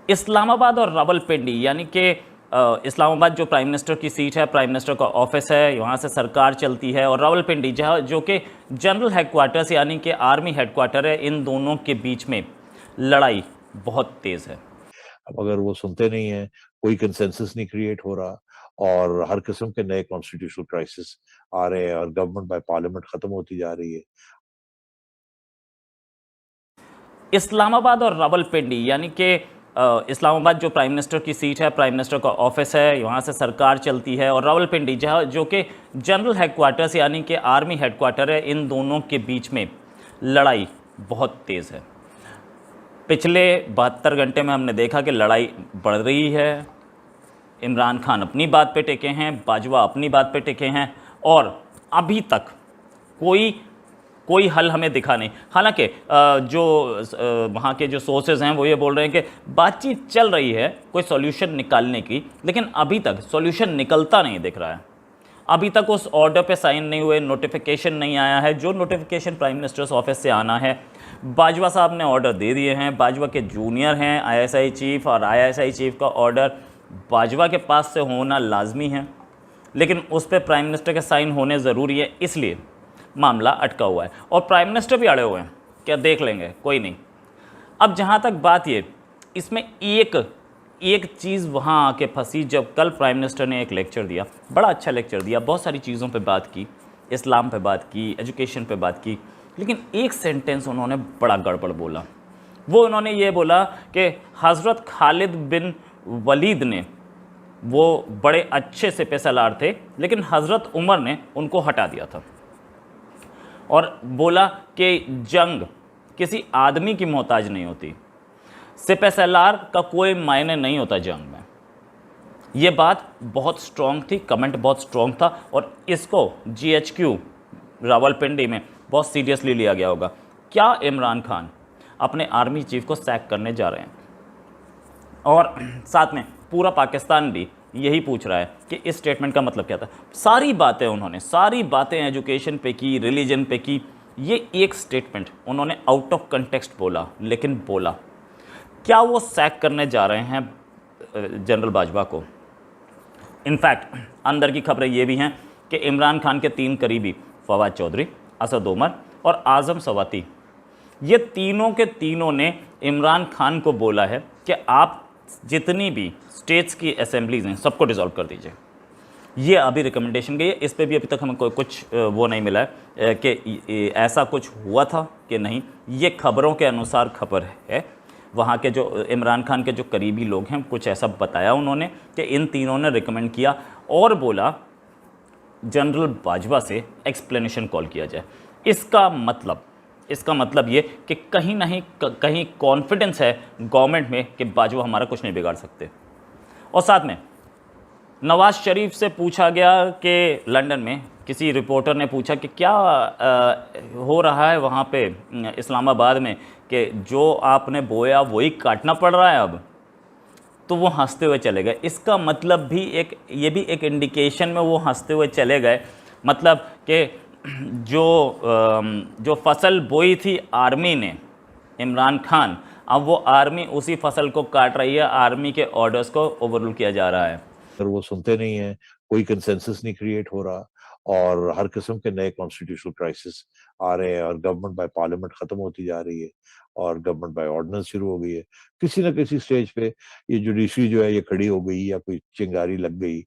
इस्लामाबाद और रावलपिंडी यानी कि इस्लामाबाद जो प्राइम मिनिस्टर की सीट है, प्राइम मिनिस्टर का ऑफिस है, वहाँ से सरकार चलती है, और रावलपिंडी जहाँ जो कि जनरल हेडक्वार्टर्स यानी कि आर्मी हेडक्वार्टर है, इन दोनों के बीच में लड़ाई बहुत तेज़ है। अब अगर वो सुनते नहीं है, कोई कंसेंसस नहीं क्रिएट हो रहा, और हर किस्म के नए कॉन्स्टिट्यूशनल क्राइसिस आ रहे हैं, और गवर्नमेंट बाय पार्लियामेंट खत्म होती जा रही है। इस्लामाबाद और रावलपिंडी यानी कि इस्लामाबाद जो प्राइम मिनिस्टर की सीट है, प्राइम मिनिस्टर का ऑफिस है, वहाँ से सरकार चलती है, और रावलपिंडी जहाँ जो कि जनरल हेडक्वार्टर्स यानी कि आर्मी हेडक्वार्टर है, इन दोनों के बीच में लड़ाई बहुत तेज़ है। पिछले 72 घंटे में हमने देखा कि लड़ाई बढ़ रही है। इमरान खान अपनी बात पे टिके हैं, बाजवा अपनी बात पे टिके हैं, और अभी तक कोई कोई हल हमें दिखा नहीं। हालांकि जो वहाँ के जो सोर्सेज हैं वो ये बोल रहे हैं कि बातचीत चल रही है कोई सॉल्यूशन निकालने की, लेकिन अभी तक सॉल्यूशन निकलता नहीं दिख रहा है। अभी तक उस ऑर्डर पे साइन नहीं हुए, नोटिफिकेशन नहीं आया है। जो नोटिफिकेशन प्राइम मिनिस्टर्स ऑफिस से आना है, बाजवा साहब ने ऑर्डर दे दिए हैं। बाजवा के जूनियर हैं आईएसआई चीफ, और आईएसआई चीफ का ऑर्डर बाजवा के पास से होना लाजमी है, लेकिन उस पर प्राइम मिनिस्टर के साइन होने ज़रूरी है, इसलिए मामला अटका हुआ है। और प्राइम मिनिस्टर भी अड़े हुए हैं, क्या देख लेंगे, कोई नहीं। अब जहाँ तक बात ये, इसमें एक चीज़ वहाँ आके फंसी जब कल प्राइम मिनिस्टर ने एक लेक्चर दिया, बड़ा अच्छा लेक्चर दिया, बहुत सारी चीज़ों पे बात की, इस्लाम पे बात की, एजुकेशन पे बात की, लेकिन एक सेंटेंस उन्होंने बड़ा गड़बड़ बोला। वो उन्होंने ये बोला कि हज़रत खालिद बिन वलीद ने, वो बड़े अच्छे से पेशेलार थे, लेकिन हज़रत उमर ने उनको हटा दिया था, और बोला कि जंग किसी आदमी की मोहताज नहीं होती, सिपहसालार का कोई मायने नहीं होता जंग में। ये बात बहुत स्ट्रॉन्ग थी, कमेंट बहुत स्ट्रॉन्ग था, और इसको जीएचक्यू रावलपिंडी में बहुत सीरियसली लिया गया होगा। क्या इमरान खान अपने आर्मी चीफ को सैक करने जा रहे हैं? और साथ में पूरा पाकिस्तान भी यही पूछ रहा है कि इस स्टेटमेंट का मतलब क्या था। सारी बातें एजुकेशन पे की, रिलीजन पे की। ये एक स्टेटमेंट उन्होंने आउट ऑफ कंटेक्स्ट बोला, लेकिन बोला। क्या वो सैक करने जा रहे हैं जनरल बाजवा को? इनफैक्ट अंदर की खबरें ये भी हैं कि इमरान खान के 3 करीबी, फवाद चौधरी, असद उमर और आज़म सवाती, ये तीनों के तीनों ने इमरान खान को बोला है कि आप जितनी भी स्टेट्स की असेंबलीज़ हैं सबको डिसॉल्व कर दीजिए। ये अभी रिकमेंडेशन गई है, इस पे भी अभी तक हमें कोई कुछ वो नहीं मिला है कि ऐसा कुछ हुआ था कि नहीं। ये खबरों के अनुसार खबर है। वहाँ के जो इमरान खान के जो करीबी लोग हैं, कुछ ऐसा बताया उन्होंने कि इन तीनों ने रिकमेंड किया, और बोला जनरल बाजवा से एक्सप्लेनेशन कॉल किया जाए। इसका मतलब ये कि कहीं नहीं कहीं कॉन्फिडेंस है गवर्नमेंट में कि बाजवा हमारा कुछ नहीं बिगाड़ सकते। और साथ में नवाज़ शरीफ से पूछा गया कि लंदन में किसी रिपोर्टर ने पूछा कि क्या हो रहा है वहाँ पे इस्लामाबाद में, कि जो आपने बोया वही काटना पड़ रहा है अब, तो वो हंसते हुए चले गए। इसका मतलब भी ये भी एक इंडिकेशन में वो हंसते हुए चले गए, मतलब कि जो फसल बोई थी आर्मी ने, इमरान खान, अब वो आर्मी उसी फसल को काट रही है, आर्मी के ऑर्डर्स को ओवररूल किया जा रहा है। अगर वो सुनते नहीं है, कोई कंसेंसस नहीं क्रिएट हो रहा, और हर किस्म के नए कॉन्स्टिट्यूशनल क्राइसिस आ रहे हैं, और गवर्नमेंट बाय पार्लियामेंट खत्म होती जा रही है, और गवर्नमेंट बाय ऑर्डिनेंस शुरू हो गई है। किसी ना किसी स्टेज पे ये जुडिशरी जो है ये खड़ी हो गई, या कोई चिंगारी लग गई,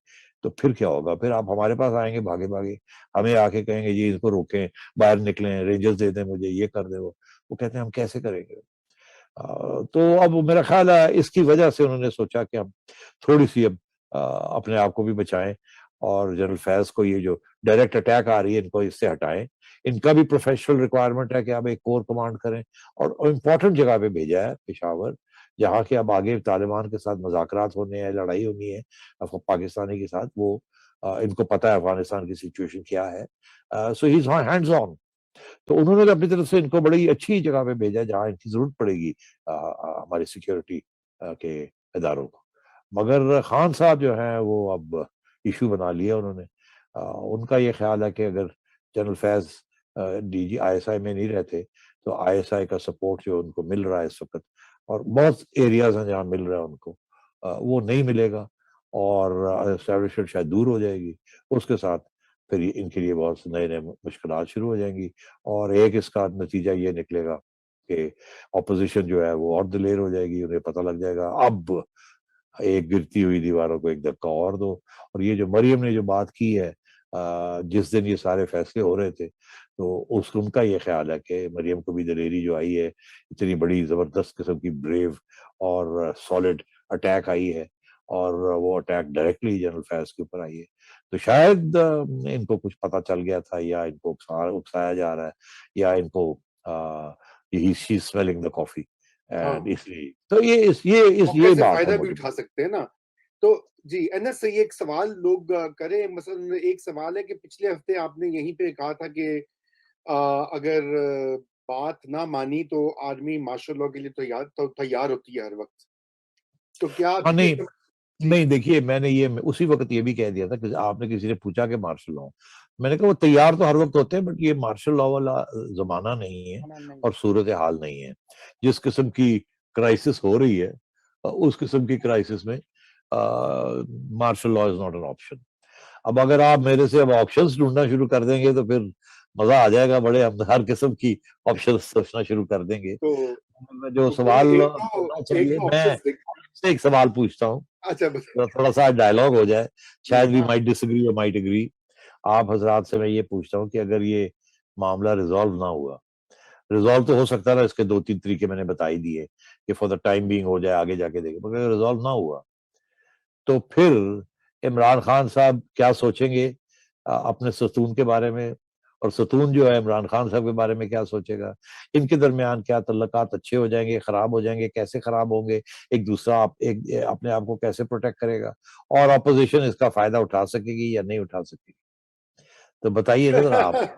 तो फिर क्या होगा? फिर आप हमारे पास आएंगे भागे भागे, हमें आके कहेंगे जी इसको रोकें, बाहर निकलें, रेंजर्स दे दें मुझे, ये कर दे वो कहते हैं हम कैसे करेंगे? तो अब मेरा ख्याल है इसकी वजह से उन्होंने सोचा कि हम थोड़ी सी अब अपने आप को भी बचाएं, और जनरल फैज को ये जो डायरेक्ट अटैक आ रही है इनको इससे हटाएं। इनका भी प्रोफेशनल रिक्वायरमेंट है कि अब एक कोर कमांड करें, और इम्पोर्टेंट जगह पे भेजा है, पेशावर, जहाँ के अब आगे तालिबान के साथ मुज़ाकरात होने हैं, लड़ाई होनी है पाकिस्तानी के साथ। वो इनको पता है अफगानिस्तान की सिचुएशन क्या है, सो ही इज हैंड्स ऑन। तो उन्होंने तो अपनी तरफ से इनको बड़ी अच्छी जगह पे भेजा जहाँ इनकी जरूरत पड़ेगी हमारी सिक्योरिटी के इदारों को। मगर खान साहब जो हैं वो अब इशू बना लिया उन्होंने। उनका ये ख्याल है कि अगर जनरल फैज डीजी आईएसआई में नहीं रहते, तो आईएसआई का सपोर्ट जो उनको मिल रहा है इस वक्त, और बहुत एरियाज हैं जहाँ मिल रहा है उनको, वो नहीं मिलेगा और एस्टेब्लिशमेंट शायद दूर हो जाएगी। उसके साथ फिर इनके लिए बहुत से नए नए मुश्किलात शुरू हो जाएंगी और एक इसका नतीजा ये निकलेगा कि अपोजिशन जो है वो और दिलेर हो जाएगी, उन्हें पता लग जाएगा अब एक गिरती हुई दीवारों को एक धक्का और दो। और ये जो मरियम ने जो बात की है जिस दिन ये सारे फैसले हो रहे थे, तो उस उनका ये ख्याल है कि मरियम को भी दलेरी जो आई है, इतनी बड़ी जबरदस्त किस्म की ब्रेव और सॉलिड अटैक आई है, और वो अटैक डायरेक्टली जनरल फैज के ऊपर आई है। तो शायद इनको कुछ पता चल गया था, या इनको उकसाया जा रहा है, या इनको ही she smelling the coffee and हाँ। इसलिए तो ये मौके से बात है फायदा भी मोटी उठा सकते हैं ना। तो जी, एनएस से ये एक सवाल लोग करें, मसलन एक सवाल है कि पिछले हफ्ते आपने यहीं पे कहा था कि अगर बात ना मानी तो आर्मी मार्शल लॉ के लिए तैयार होती है हर वक्त। तो क्या हाँ ये नहीं जी, नहीं, देखिए मैंने ये उसी वक्त ये भी कह दिया था कि आपने किसी ने पूछा कि मार्शल लॉ, मैंने कहा वो तैयार तो हर वक्त होते हैं, बट ये मार्शल लॉ वाला जमाना नहीं है और सूरत हाल नहीं है। जिस किस्म की क्राइसिस हो रही है, उस किस्म की क्राइसिस में martial law is not an option. अब अगर आप मेरे से अब ऑप्शंस ढूंढना शुरू कर देंगे तो फिर मजा आ जाएगा, बड़े हम हर किस्म की ऑप्शंस सोचना शुरू कर देंगे। तो जो कोई सवाल करना एक चाहिए, दो मैं ऑप्शंस दें। आपसे एक सवाल पूछता हूँ, अच्छा थोड़ा सा डायलॉग हो जाए, जी, शायद वी माइट डिसएग्री और माइट एग्री। आप हजरात से मैं ये पूछता हूँ कि अगर ये मामला रिजॉल्व ना हुआ, रिजॉल्व तो हो सकता है ना, इसके दो तीन तरीके मैंने बता ही दिए कि फॉर द टाइम बीइंग हो जाए, आगे जाके देखें, मगर अगर रिजॉल्व ना हुआ तो फिर इमरान खान साहब क्या सोचेंगे अपने सतून के बारे में, और सतून जो है इमरान खान साहब के बारे में क्या सोचेगा? इनके दरमियान क्या तल्लकात अच्छे हो जाएंगे, खराब हो जाएंगे, कैसे खराब होंगे? एक दूसरा एक अपने आप को कैसे प्रोटेक्ट करेगा, और अपोजिशन इसका फायदा उठा सकेगी या नहीं उठा सकेगी? तो बताइए ना जरा आप।